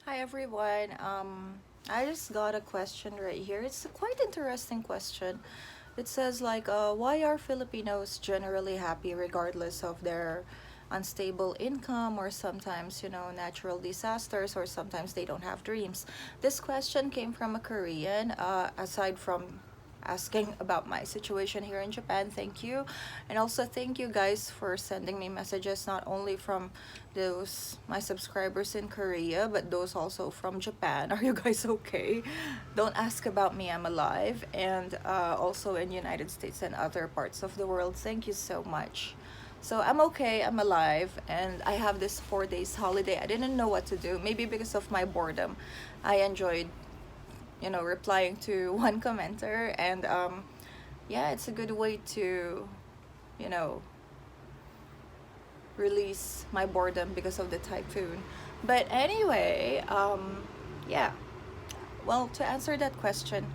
Hi everyone. I just got a question right here. It's a quite interesting question. It says like, why are Filipinos generally happy regardless of their unstable income or sometimes natural disasters or sometimes they don't have dreams? This question came from a Korean. Aside from asking about my situation here in Japan, thank you, and also thank you guys for sending me messages, not only from those my subscribers in Korea but those also from Japan. Are you guys okay? Don't ask about me, I'm alive, and also in United States and other parts of the world. Thank you so much. So I'm okay, I'm alive, and I have this 4 days holiday. I didn't know what to do, maybe because of my boredom. I enjoyed replying to one commenter, and yeah, it's a good way to you know release my boredom because of the typhoon. But anyway, yeah, well, to answer that question,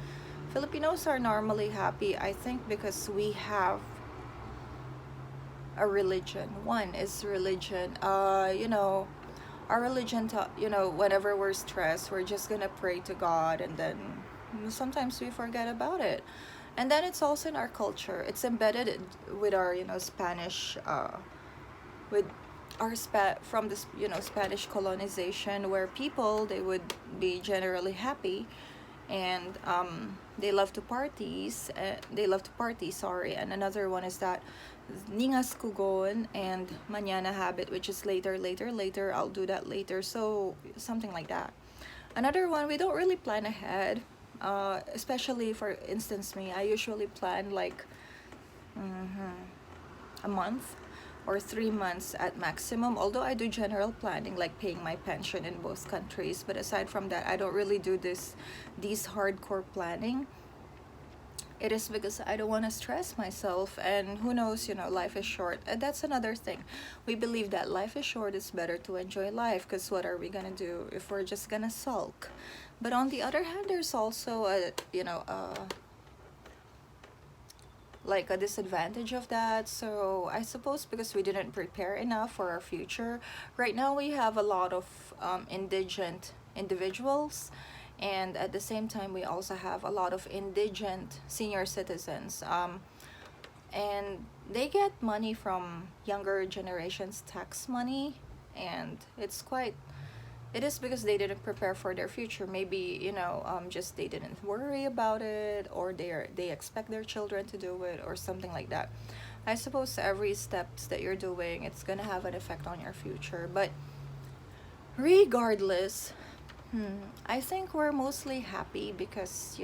Filipinos are normally happy, I think, because we have a religion. One is religion. Our religion whenever we're stressed, we're just gonna pray to God, and then sometimes we forget about it. And then it's also in our culture. It's embedded with our Spanish, with our from this Spanish colonization, where people, they would be generally happy, and they love to party, sorry. And another one is that ningas kugon and mañana habit, which is later, I'll do that later, so something like that. Another one, we don't really plan ahead, especially for instance me. I usually plan like a month or 3 months at maximum, although I do general planning like paying my pension in both countries. But aside from that, I don't really do these hardcore planning. It is because I don't want to stress myself, and who knows, life is short. And that's another thing. We believe that life is short, it's better to enjoy life, because what are we gonna do if we're just gonna sulk? But on the other hand, there's also like a disadvantage of that. So I suppose because we didn't prepare enough for our future. Right now we have a lot of indigent individuals, and at the same time we also have a lot of indigent senior citizens, and they get money from younger generations tax money, and it is because they didn't prepare for their future. Maybe just they didn't worry about it, or they expect their children to do it, or something like that. I suppose every steps that you're doing, it's gonna have an effect on your future. But regardless, I think we're mostly happy because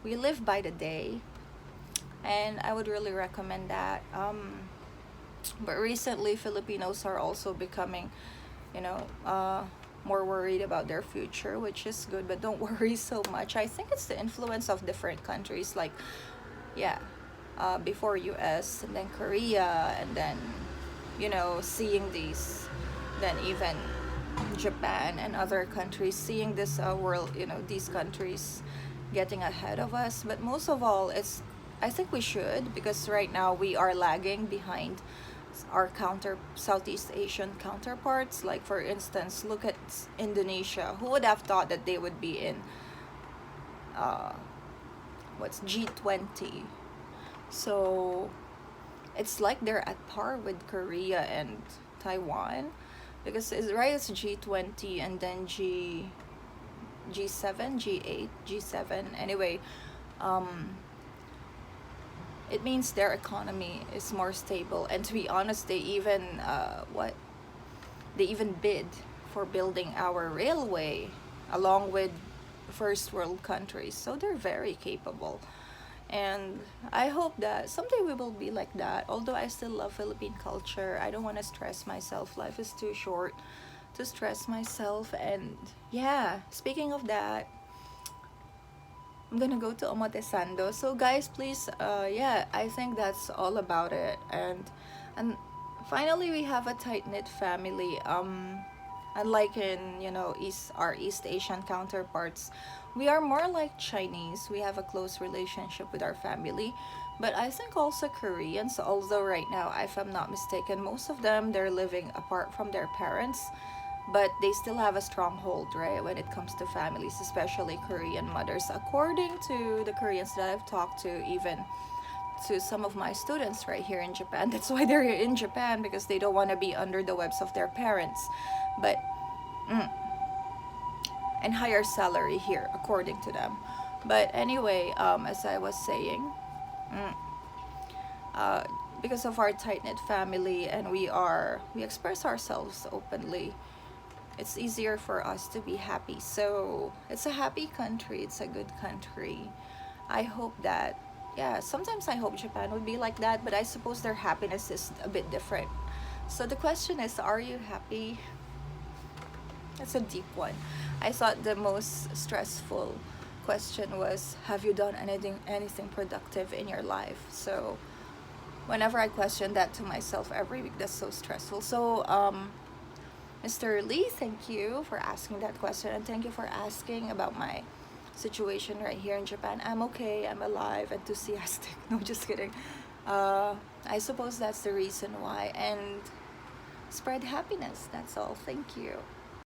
we live by the day, and I would really recommend that. But recently, Filipinos are also becoming more worried about their future, which is good, but don't worry so much. I think it's the influence of different countries, like, yeah, before US, and then Korea, and then seeing these, then even Japan and other countries, seeing this world, these countries getting ahead of us. But most of all, I think we should, because right now we are lagging behind our Southeast Asian counterparts. Like, for instance, look at Indonesia. Who would have thought that they would be in what's G20? So it's like they're at par with Korea and Taiwan, because it's G20 and then G7, G8, G7. Anyway, it means their economy is more stable. And to be honest, they even bid for building our railway along with first world countries. So they're very capable, and I hope that someday we will be like that. Although I still love Philippine culture, I don't want to stress myself. Life is too short to stress myself. And yeah, speaking of that, I'm gonna go to Omotesando. So guys, please, yeah, I think that's all about it. And finally, we have a tight-knit family. Unlike in our East Asian counterparts, we are more like Chinese. We have a close relationship with our family. But I think also Koreans, although right now, if I'm not mistaken, most of them, they're living apart from their parents. but they still have a stronghold, right, when it comes to families, especially Korean mothers. According to the Koreans that I've talked to, even to some of my students right here in Japan, that's why they're in Japan, because they don't want to be under the webs of their parents. But and higher salary here, according to them. But anyway, as I was saying, because of our tight-knit family, and we express ourselves openly, it's easier for us to be happy. So it's a happy country, it's a good country. I hope that, yeah, sometimes I hope Japan would be like that, but I suppose their happiness is a bit different. So the question is, are you happy? That's a deep one. I thought the most stressful question was, have you done anything productive in your life? So whenever I question that to myself every week, that's so stressful. So Mr. Lee, thank you for asking that question, and thank you for asking about my situation right here in Japan. I'm okay, I'm alive, enthusiastic. No, just kidding. I suppose that's the reason why. And spread happiness, that's all. Thank you.